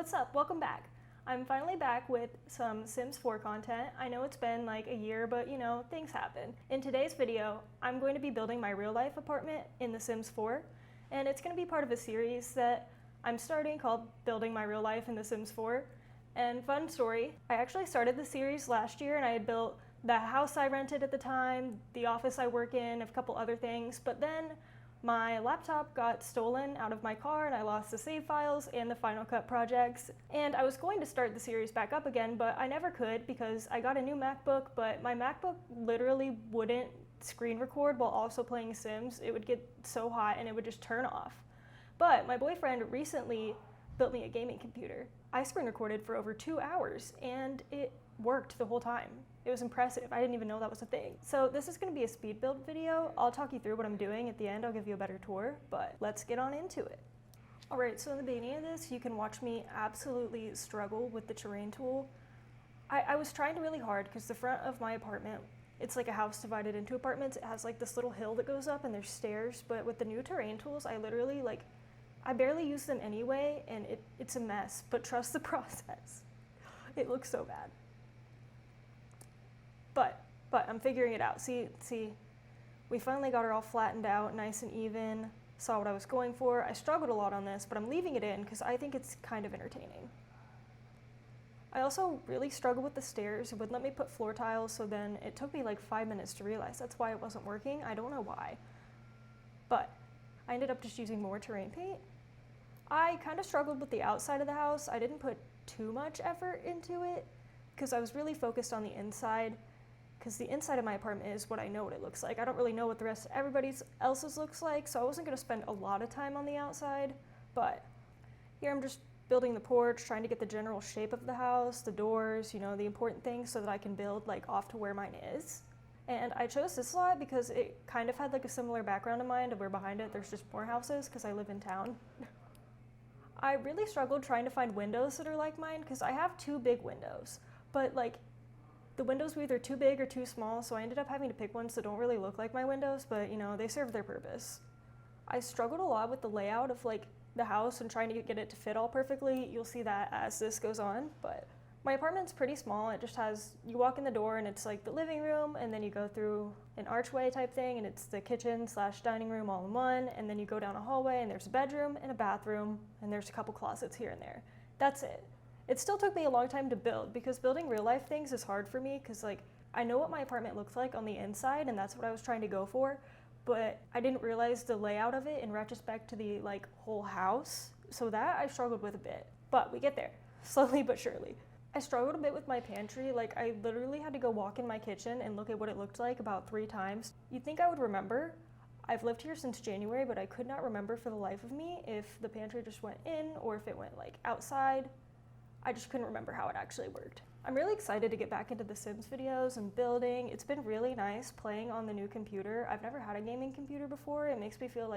What's up? Welcome back. I'm finally back with some Sims 4 content. I know it's been like a year, but you know, things happen. In today's video, I'm going to be building my real life apartment in The Sims 4, and it's going to be part of a series that I'm starting called Building My Real Life in The Sims 4. And fun story, I actually started the series last year and I had built the house I rented at the time, the office I work in, a couple other things, but then my laptop got stolen out of my car and I lost the save files and the Final Cut projects. And I was going to start the series back up again, but I never could because I got a new MacBook, but my MacBook literally wouldn't screen record while also playing Sims. It would get so hot and it would just turn off. But my boyfriend recently built me a gaming computer. I screen recorded for over 2 hours and it worked the whole time. It was impressive. I didn't even know that was a thing. So this is going to be a speed build video. I'll talk you through what I'm doing at the end. I'll give you a better tour, but let's get on into it. All right, so in the beginning of this, you can watch me absolutely struggle with the terrain tool. I was trying really hard because the front of my apartment, it's like a house divided into apartments. It has like this little hill that goes up and there's stairs, but with the new terrain tools, I literally I barely use them anyway, and it's a mess, but trust the process. It looks so bad. But I'm figuring it out. See, we finally got her all flattened out, nice and even, saw what I was going for. I struggled a lot on this, but I'm leaving it in because I think it's kind of entertaining. I also really struggled with the stairs. It wouldn't let me put floor tiles, so then it took me like 5 minutes to realize that's why it wasn't working. I don't know why. But I ended up just using more terrain paint. I kind of struggled with the outside of the house. I didn't put too much effort into it because I was really focused on the inside, because the inside of my apartment is what I know what it looks like. I don't really know what the rest of everybody else's looks like, so I wasn't going to spend a lot of time on the outside. But here I'm just building the porch, trying to get the general shape of the house, the doors, you know, the important things so that I can build like off to where mine is. And I chose this lot because it kind of had like a similar background in mind of where behind it there's just more houses because I live in town. I really struggled trying to find windows that are like mine because I have 2 big windows, but like the windows were either too big or too small, so I ended up having to pick ones that don't really look like my windows, but you know, they serve their purpose. I struggled a lot with the layout of like the house and trying to get it to fit all perfectly. You'll see that as this goes on, but my apartment's pretty small. It just has, you walk in the door and it's like the living room, and then you go through an archway type thing and it's the kitchen / dining room all in one, and then you go down a hallway and there's a bedroom and a bathroom and there's a couple closets here and there. That's it. It still took me a long time to build because building real life things is hard for me because like I know what my apartment looks like on the inside and that's what I was trying to go for, but I didn't realize the layout of it in retrospect to the like whole house. So that I struggled with a bit, but we get there slowly but surely. I struggled a bit with my pantry. Like I literally had to go walk in my kitchen and look at what it looked like about 3 times. You'd think I would remember. I've lived here since January, but I could not remember for the life of me if the pantry just went in or if it went like outside. I just couldn't remember how it actually worked. I'm really excited to get back into the Sims videos and building. It's been really nice playing on the new computer. I've never had a gaming computer before. It makes me feel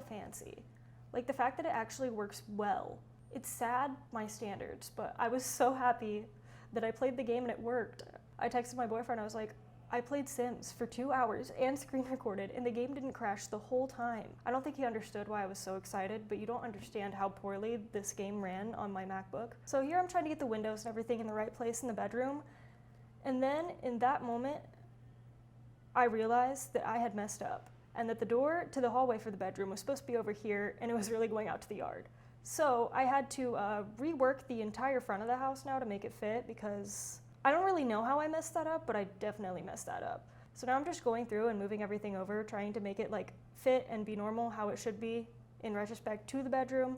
fancy. Like the fact that it actually works well. It's sad, my standards, but I was so happy that I played the game and it worked. I texted my boyfriend, I was like, I played Sims for 2 hours and screen recorded and the game didn't crash the whole time. I don't think he understood why I was so excited, but you don't understand how poorly this game ran on my MacBook. So here I'm trying to get the windows and everything in the right place in the bedroom. And then in that moment, I realized that I had messed up and that the door to the hallway for the bedroom was supposed to be over here and it was really going out to the yard. So I had to rework the entire front of the house now to make it fit because I don't really know how I messed that up, but I definitely messed that up. So now I'm just going through and moving everything over, trying to make it like fit and be normal how it should be in retrospect to the bedroom.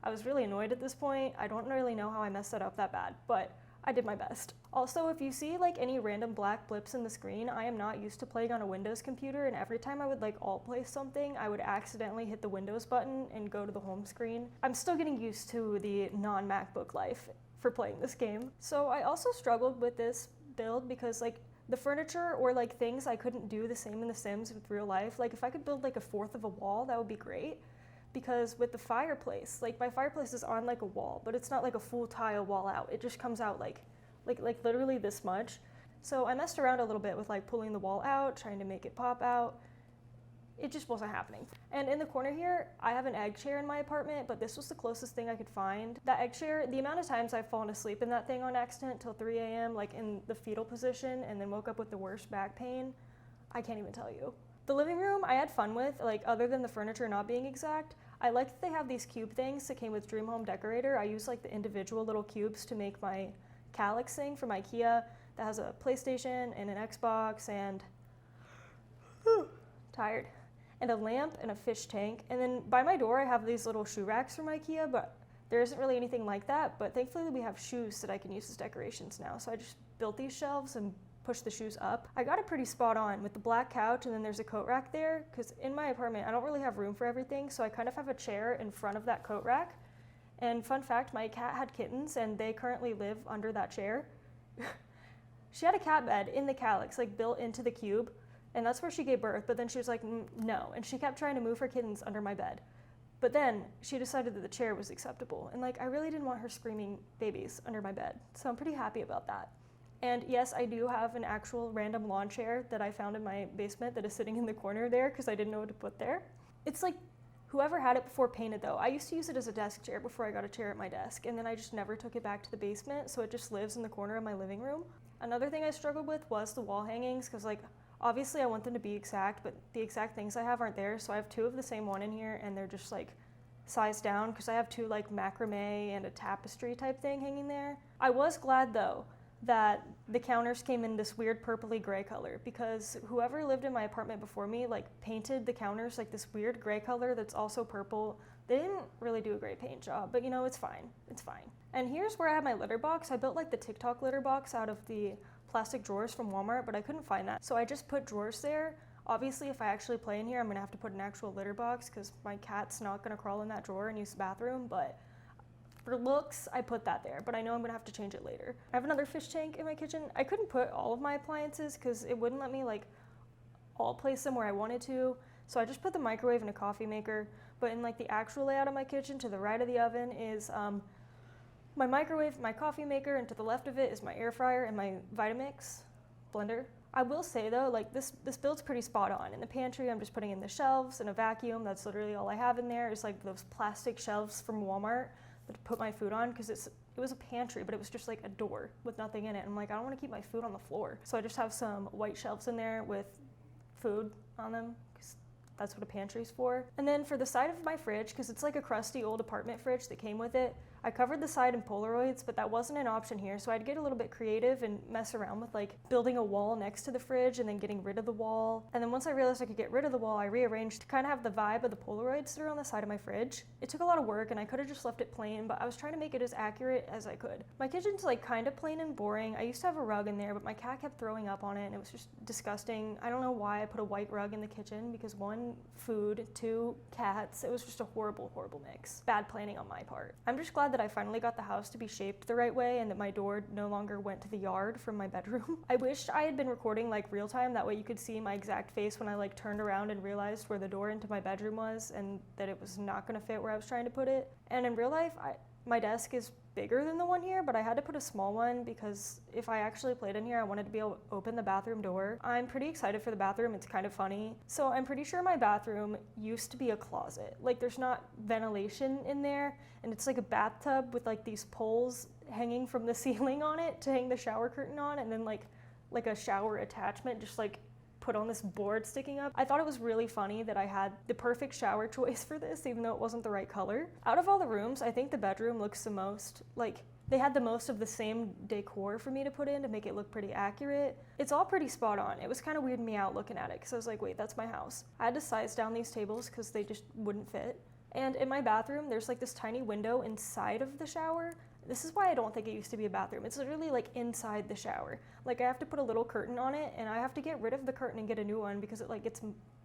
I was really annoyed at this point. I don't really know how I messed that up that bad, but I did my best. Also, if you see like any random black blips in the screen, I am not used to playing on a Windows computer, and every time I would like alt place something, I would accidentally hit the Windows button and go to the home screen. I'm still getting used to the non-MacBook life for playing this game. So I also struggled with this build because like the furniture or like things I couldn't do the same in The Sims with real life. Like if I could build like a 1/4 of a wall, that would be great. Because with the fireplace, like my fireplace is on like a wall, but it's not like a full tile wall out. It just comes out like literally this much. So I messed around a little bit with like pulling the wall out, trying to make it pop out. it just wasn't happening. And in the corner here, I have an egg chair in my apartment, but this was the closest thing I could find. That egg chair, the amount of times I've fallen asleep in that thing on accident till 3 a.m., like in the fetal position, and then woke up with the worst back pain, I can't even tell you. The living room I had fun with, like other than the furniture not being exact. I like that they have these cube things that came with Dream Home Decorator. I use like the individual little cubes to make my Calyx thing from IKEA that has a PlayStation and an Xbox and tired. And a lamp and a fish tank. And then by my door I have these little shoe racks from IKEA, but there isn't really anything like that. But thankfully we have shoes that I can use as decorations now. So I just built these shelves and pushed the shoes up. I got it pretty spot on with the black couch, and then there's a coat rack there, because in my apartment I don't really have room for everything, so I kind of have a chair in front of that coat rack. And fun fact, my cat had kittens and they currently live under that chair. She had a cat bed in the Calyx, like built into the cube. And that's where she gave birth, but then she was like, no. And she kept trying to move her kittens under my bed. But then she decided that the chair was acceptable. And like, I really didn't want her screaming babies under my bed. So I'm pretty happy about that. And yes, I do have an actual random lawn chair that I found in my basement that is sitting in the corner there because I didn't know what to put there. It's like, whoever had it before painted though. I used to use it as a desk chair before I got a chair at my desk. And then I just never took it back to the basement. So it just lives in the corner of my living room. Another thing I struggled with was the wall hangings, because like, obviously I want them to be exact, but the exact things I have aren't there, so I have two of the same one in here, and they're just like sized down, because I have two like macrame and a tapestry type thing hanging there. I was glad though that the counters came in this weird purpley gray color, because whoever lived in my apartment before me like painted the counters like this weird gray color that's also purple. They didn't really do a great paint job, but you know, it's fine. It's fine. And here's where I have my litter box. I built like the TikTok litter box out of the plastic drawers from Walmart, but I couldn't find that. So I just put drawers there. Obviously, if I actually play in here, I'm gonna have to put an actual litter box because my cat's not gonna crawl in that drawer and use the bathroom, but for looks, I put that there, but I know I'm gonna have to change it later. I have another fish tank in my kitchen. I couldn't put all of my appliances because it wouldn't let me like all place them where I wanted to. So I just put the microwave and a coffee maker, but in like the actual layout of my kitchen, to the right of the oven is my microwave, my coffee maker, and to the left of it is my air fryer and my Vitamix blender. I will say though, like this build's pretty spot on. In the pantry, I'm just putting in the shelves and a vacuum. That's literally all I have in there. Is like those plastic shelves from Walmart that I put my food on, because it was a pantry, but it was just like a door with nothing in it. I'm like, I don't want to keep my food on the floor. So I just have some white shelves in there with food on them, because that's what a pantry's for. And then for the side of my fridge, because it's like a crusty old apartment fridge that came with it, I covered the side in Polaroids, but that wasn't an option here, so I'd get a little bit creative and mess around with like building a wall next to the fridge and then getting rid of the wall. And then once I realized I could get rid of the wall, I rearranged to kind of have the vibe of the Polaroids that are on the side of my fridge. It took a lot of work and I could have just left it plain, but I was trying to make it as accurate as I could. My kitchen's like kind of plain and boring. I used to have a rug in there, but my cat kept throwing up on it and it was just disgusting. I don't know why I put a white rug in the kitchen, because one, food, two, cats. It was just a horrible, horrible mix. Bad planning on my part. I'm just glad that I finally got the house to be shaped the right way and that my door no longer went to the yard from my bedroom. I wished I had been recording like real time, that way you could see my exact face when I like turned around and realized where the door into my bedroom was and that it was not gonna fit where I was trying to put it. And in real life, my desk is bigger than the one here, but I had to put a small one because if I actually played in here, I wanted to be able to open the bathroom door. I'm pretty excited for the bathroom. It's kind of funny. So I'm pretty sure my bathroom used to be a closet. Like there's not ventilation in there, and it's like a bathtub with like these poles hanging from the ceiling on it to hang the shower curtain on, and then like a shower attachment just like put on this board sticking up. I thought it was really funny that I had the perfect shower choice for this, even though it wasn't the right color. Out of all the rooms, I think the bedroom looks the most, like, they had the most of the same decor for me to put in to make it look pretty accurate. It's all pretty spot on. It was kind of weirding me out looking at it, because I was like, wait, that's my house. I had to size down these tables because they just wouldn't fit. And in my bathroom, there's like this tiny window inside of the shower. This is why I don't think it used to be a bathroom. It's literally like inside the shower. Like I have to put a little curtain on it, and I have to get rid of the curtain and get a new one because it like gets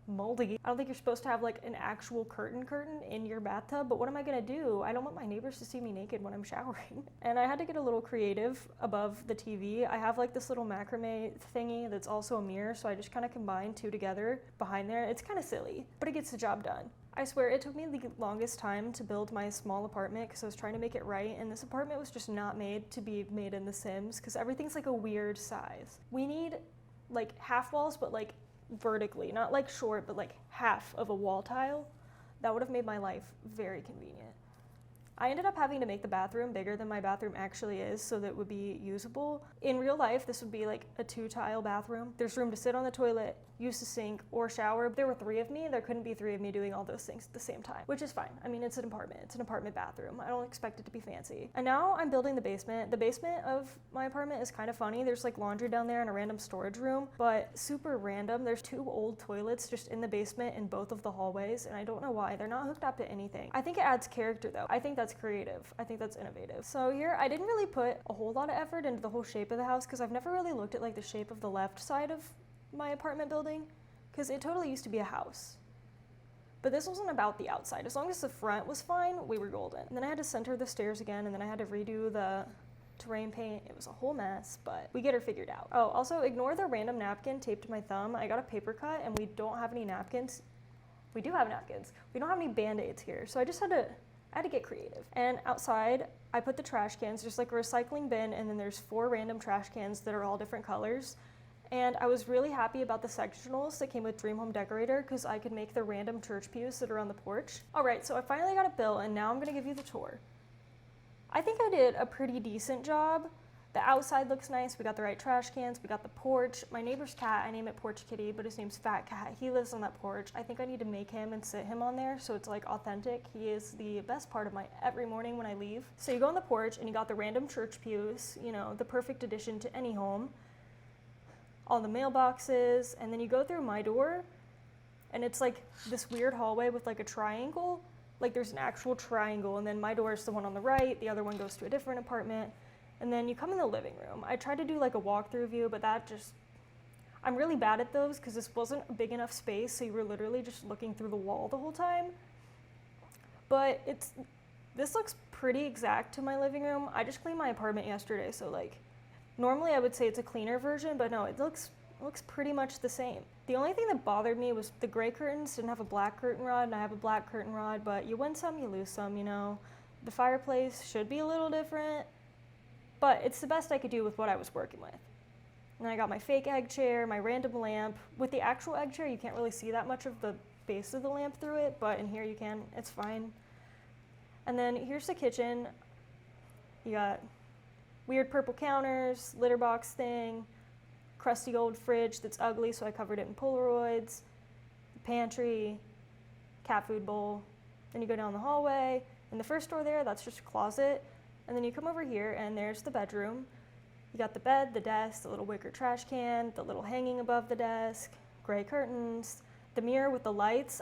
moldy. I don't think you're supposed to have like an actual curtain in your bathtub, but what am I gonna do? I don't want my neighbors to see me naked when I'm showering. And I had to get a little creative above the TV. I have like this little macrame thingy that's also a mirror, so I just kind of combined two together behind there. It's kind of silly, but it gets the job done. I swear it took me the longest time to build my small apartment because I was trying to make it right, and this apartment was just not made to be made in The Sims because everything's like a weird size. We need like half walls, but like vertically, not like short, but like half of a wall tile. That would have made my life very convenient. I ended up having to make the bathroom bigger than my bathroom actually is so that it would be usable. In real life, this would be like a 2-tile bathroom. There's room to sit on the toilet, use the sink, or shower. There were 3 of me. There couldn't be 3 of me doing all those things at the same time, which is fine. I mean, it's an apartment. It's an apartment bathroom. I don't expect it to be fancy. And now I'm building the basement. The basement of my apartment is kind of funny. There's like laundry down there and a random storage room, but super random. There's 2 old toilets just in the basement in both of the hallways, and I don't know why. They're not hooked up to anything. I think it adds character though. I think that's creative. I think that's innovative. So here, I didn't really put a whole lot of effort into the whole shape of the house because I've never really looked at like the shape of the left side of my apartment building because it totally used to be a house. But this wasn't about the outside. As long as the front was fine, we were golden. And then I had to center the stairs again, and then I had to redo the terrain paint. It was a whole mess, but we get her figured out. Oh, also ignore the random napkin taped to my thumb. I got a paper cut and we don't have any napkins. We do have napkins. We don't have any Band-Aids here. So I had to get creative. And outside, I put the trash cans. There's like a recycling bin, and then there's 4 random trash cans that are all different colors. And I was really happy about the sectionals that came with Dream Home Decorator because I could make the random church pews that are on the porch. All right, so I finally got it built, and now I'm gonna give you the tour. I think I did a pretty decent job. The outside looks nice. We got the right trash cans. We got the porch. My neighbor's cat, I name it Porch Kitty, but his name's Fat Cat. He lives on that porch. I think I need to make him and sit him on there so it's like authentic. He is the best part of my every morning when I leave. So you go on the porch and you got the random church pews, you know, the perfect addition to any home. All the mailboxes, and then you go through my door and it's like this weird hallway with like a triangle. Like there's an actual triangle, and then my door is the one on the right. The other one goes to a different apartment. And then you come in the living room. I tried to do like a walkthrough view, but I'm really bad at those because this wasn't a big enough space, so you were literally just looking through the wall the whole time. But this looks pretty exact to my living room. I just cleaned my apartment yesterday, so like, normally I would say it's a cleaner version, but no, it looks pretty much the same. The only thing that bothered me was the gray curtains didn't have a black curtain rod, and I have a black curtain rod, but you win some, you lose some, you know. The fireplace should be a little different, but it's the best I could do with what I was working with. And I got my fake egg chair, my random lamp. With the actual egg chair, you can't really see that much of the base of the lamp through it, but in here you can, it's fine. And then here's the kitchen. You got weird purple counters, litter box thing, crusty old fridge that's ugly, so I covered it in Polaroids, pantry, cat food bowl. Then you go down the hallway, and the first door there, that's just a closet. And then you come over here, and there's the bedroom. You got the bed, the desk, the little wicker trash can, the little hanging above the desk, gray curtains, the mirror with the lights.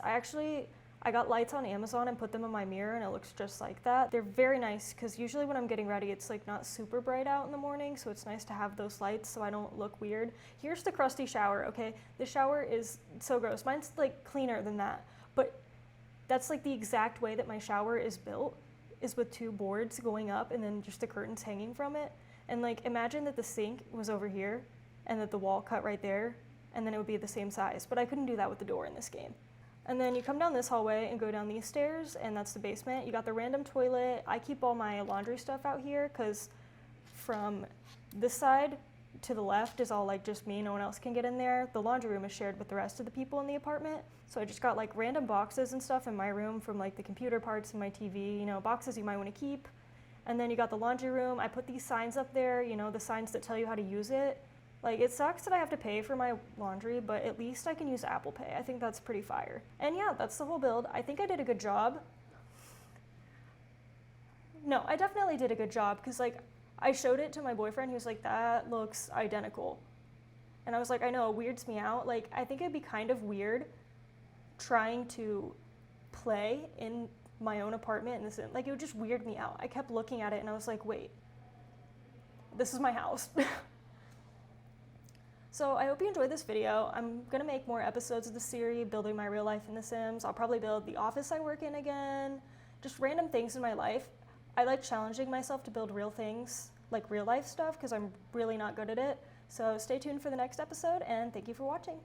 I got lights on Amazon and put them in my mirror, and it looks just like that. They're very nice because usually when I'm getting ready, it's like not super bright out in the morning, so it's nice to have those lights so I don't look weird. Here's the crusty shower, okay? The shower is so gross. Mine's like cleaner than that, but that's like the exact way that my shower is built, is with 2 boards going up and then just the curtains hanging from it. And like, imagine that the sink was over here and that the wall cut right there, and then it would be the same size, but I couldn't do that with the door in this game. And then you come down this hallway and go down these stairs, and that's the basement. You got the random toilet. I keep all my laundry stuff out here because from this side to the left is all like just me, no one else can get in there. The laundry room is shared with the rest of the people in the apartment. So I just got like random boxes and stuff in my room from like the computer parts and my TV, you know, boxes you might want to keep. And then you got the laundry room. I put these signs up there, you know, the signs that tell you how to use it. Like, it sucks that I have to pay for my laundry, but at least I can use Apple Pay. I think that's pretty fire. And yeah, that's the whole build. I think I did a good job. No, I definitely did a good job because like, I showed it to my boyfriend. He was like, that looks identical. And I was like, I know, it weirds me out. Like, I think it'd be kind of weird trying to play in my own apartment in this, like, it would just weird me out. I kept looking at it and I was like, wait, this is my house. So I hope you enjoyed this video. I'm gonna make more episodes of the series, building my real life in The Sims. I'll probably build the office I work in again, just random things in my life. I like challenging myself to build real things, like real life stuff, because I'm really not good at it. So stay tuned for the next episode, and thank you for watching.